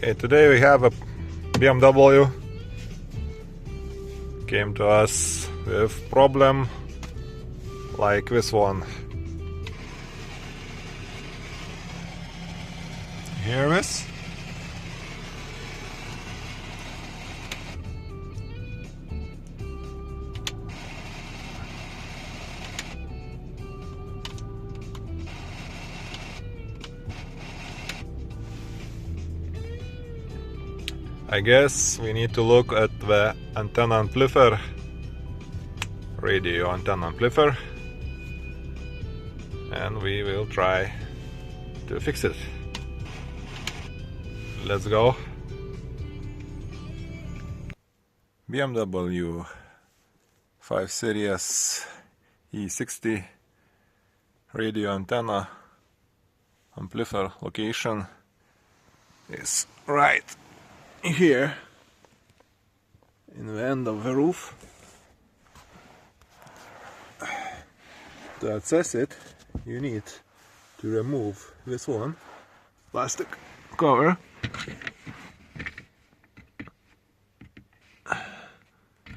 Okay, today we have a BMW came to us with problem like this one. Hear this? I guess we need to look at the antenna amplifier, radio antenna amplifier, and we will try to fix it. Let's go. BMW 5 Series E60 radio antenna amplifier location is right here in the end of the roof. To access it, you need to remove this one plastic cover.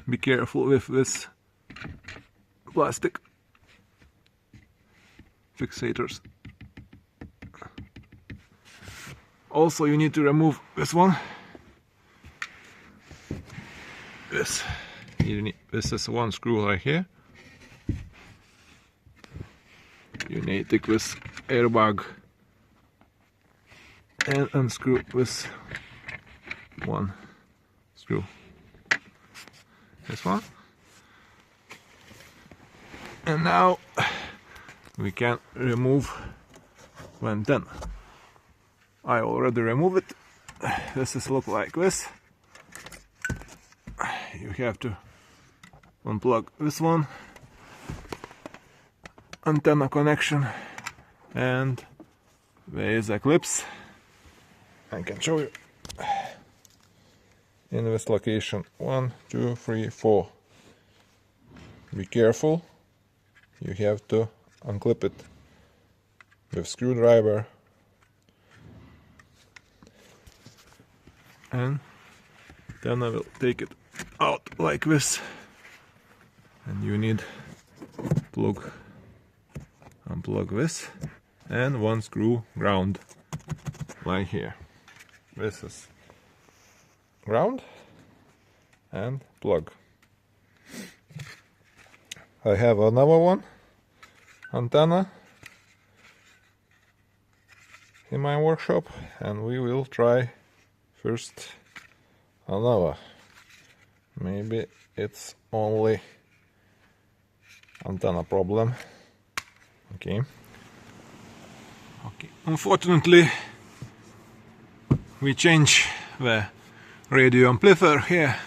Be careful with this plastic fixators. Also, you need to remove this one. This is one screw right here. You need to take this airbag and unscrew this one screw. This one. And now we can remove the antenna. I already removed it. This is look like this. You have to unplug this one, antenna connection, and there is a clips. I can show you in this location. 1, 2, 3, 4. Be careful. You have to unclip it with screwdriver, and then I will take it out like this, and you need to unplug this, and one screw ground right here. This is ground and plug. I have another one antenna in my workshop, and we will try first another. Maybe it's only antenna problem. Okay. Unfortunately, we changed the radio amplifier here,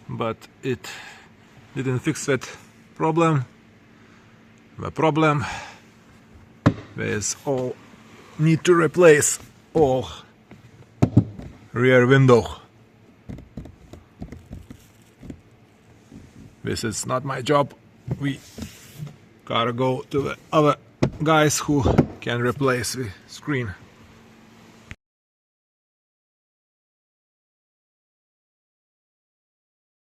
but it didn't fix that problem. The problem is all need to replace all rear window. This is not my job. We gotta go to the other guys who can replace the screen.